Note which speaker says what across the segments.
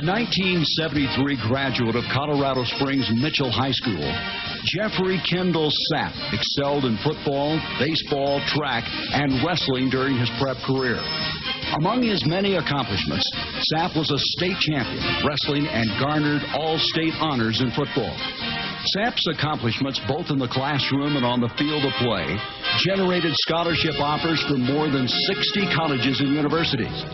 Speaker 1: A 1973 graduate of Colorado Springs Mitchell High School, Jeffrey Kendall Sapp excelled in football, baseball, track, and wrestling during his prep career. Among his many accomplishments, Sapp was a state champion wrestling and garnered all-state honors in football. Sapp's accomplishments, both in the classroom and on the field of play, generated scholarship offers for more than 60 colleges and universities.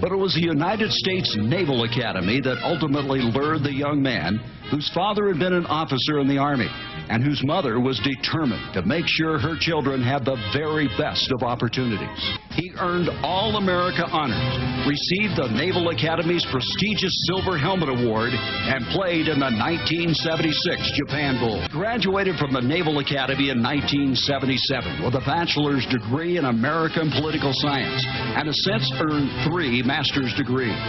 Speaker 1: But it was the United States Naval Academy that ultimately lured the young man, whose father had been an officer in the Army and whose mother was determined to make sure her children had the very best of opportunities. He earned All-America honors, received the Naval Academy's prestigious Silver Helmet Award, and played in the 1976 Japan Bowl. Graduated from the Naval Academy in 1977 with a bachelor's degree in American political science and has since earned 3 master's degrees.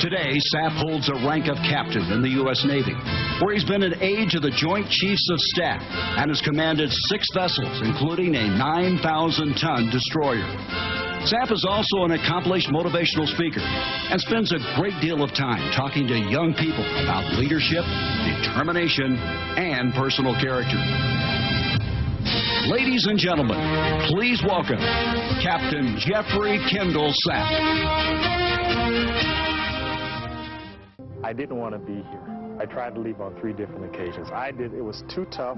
Speaker 1: Today, Sapp holds the rank of captain in the U.S. Navy, where he's been an aide to the Joint Chiefs of Staff and has commanded 6 vessels, including a 9,000-ton destroyer. Sapp is also an accomplished motivational speaker and spends a great deal of time talking to young people about leadership, determination, and personal character. Ladies and gentlemen, please welcome Captain Jeffrey Kendall Sapp.
Speaker 2: I didn't want to be here. I tried to leave on 3 different occasions. It was too tough,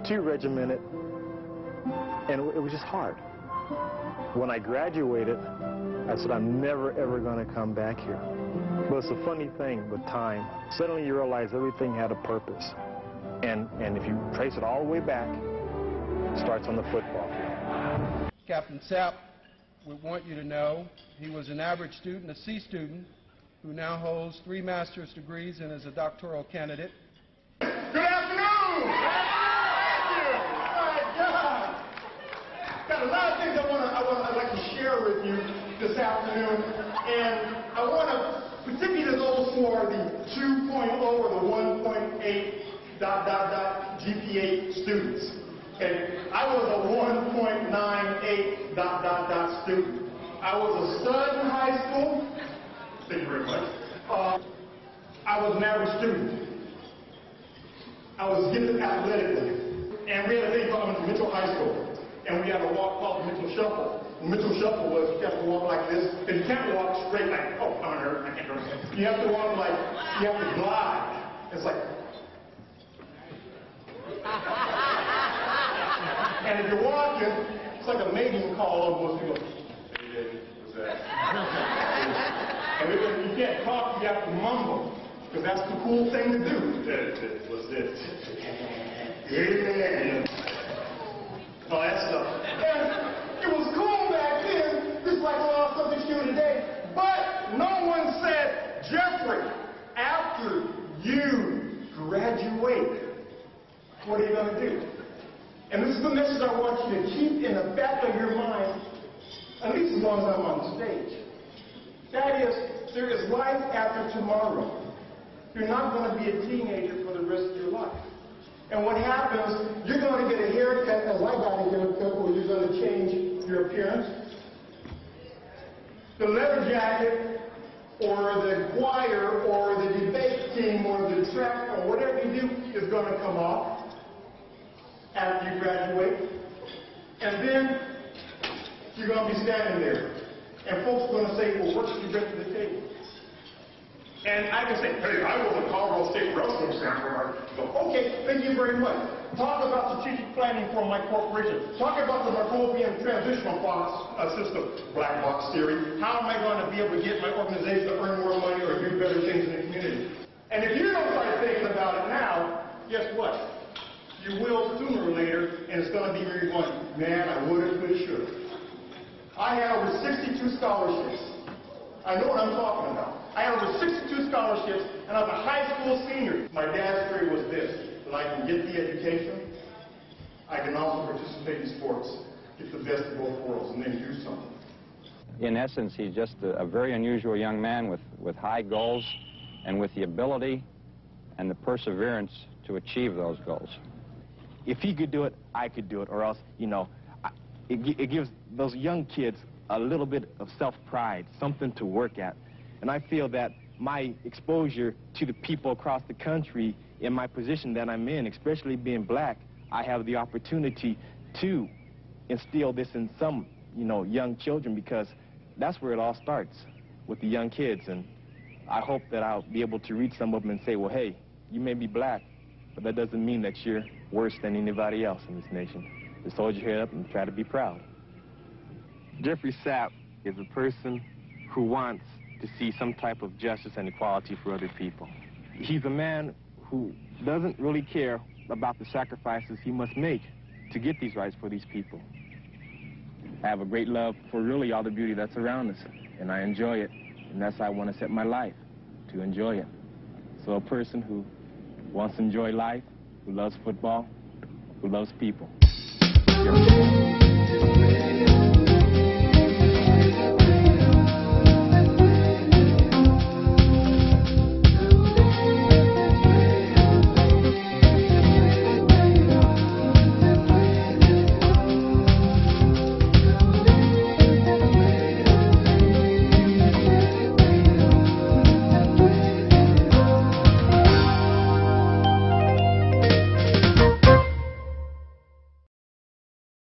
Speaker 2: too regimented, and it was just hard. When I graduated, I said, I'm never, ever going to come back here. But it's a funny thing with time. Suddenly you realize everything had a purpose. And if you trace it all the way back, it starts on the football field.
Speaker 3: Captain Sapp, we want you to know he was an average student, a C student, who now holds 3 master's degrees and is a doctoral candidate.
Speaker 4: Good afternoon! Thank you! My God! Got a lot of things I'd like to share with you this afternoon, and I want to particularly those who are the 2.0 or the 1.8 ... GPA students. And I was a 1.98 ... student. I was a stud in high school. Thank you very much. I was an average student. I was gifted athletically. And we had a thing called Mitchell High School. And we had a walk called the Mitchell Shuffle. The Mitchell Shuffle was you have to walk like this. And you can't walk straight like, oh, I'm hurt, I can't do it. You have to walk like, you have to glide. It's like. And if you're walking, it's like a mating call almost. You go, hey, what's that? And you can't talk, you have to mumble, because that's the cool thing to do. What's this? Yeah. All that stuff. And it was cool back then, just like a lot of stuff that's here today. But no one said, Jeffrey, after you graduate, what are you going to do? And this is the message I want you to keep in the back of your mind, at least as long as I'm on stage. That is, there is life after tomorrow. You're not going to be a teenager for the rest of your life. And what happens, you're going to get a haircut, as I got a haircut, or you're going to change your appearance. The leather jacket, or the choir, or the debate team, or the track, or whatever you do, is going to come off after you graduate. And then you're going to be standing there. And folks are going to say, well, what did you bring to the table? And I can say, hey, I was a Colorado State wrestling champion. Okay, thank you very much. Talk about strategic planning for my corporation. Talk about the Markovian transitional box system, black box theory. How am I going to be able to get my organization to earn more money or do better things in the community? And if you don't start thinking about it now, guess what? You will sooner or later, and it's going to be where you're going, man, I would have, could have, should have. I had over 62 scholarships. I know what I'm talking about. I had over 62 scholarships, and I was a high school senior. My dad's theory was this, that I can get the education, I can also participate in sports, get the best of both worlds, and then do something.
Speaker 5: In essence, he's just a very unusual young man with high goals and with the ability and the perseverance to achieve those goals.
Speaker 6: If he could do it, I could do it, or else, you know, it gives those young kids a little bit of self-pride, something to work at. And I feel that my exposure to the people across the country in my position that I'm in, especially being black, I have the opportunity to instill this in some, young children, because that's where it all starts, with the young kids. And I hope that I'll be able to reach some of them and say, well, hey, you may be black, but that doesn't mean that you're worse than anybody else in this nation. Just hold your head up and try to be proud. Jeffrey Sapp is a person who wants to see some type of justice and equality for other people. He's a man who doesn't really care about the sacrifices he must make to get these rights for these people. I have a great love for really all the beauty that's around us, and I enjoy it, and that's how I want to set my life, to enjoy it. So a person who wants to enjoy life, who loves football, who loves people.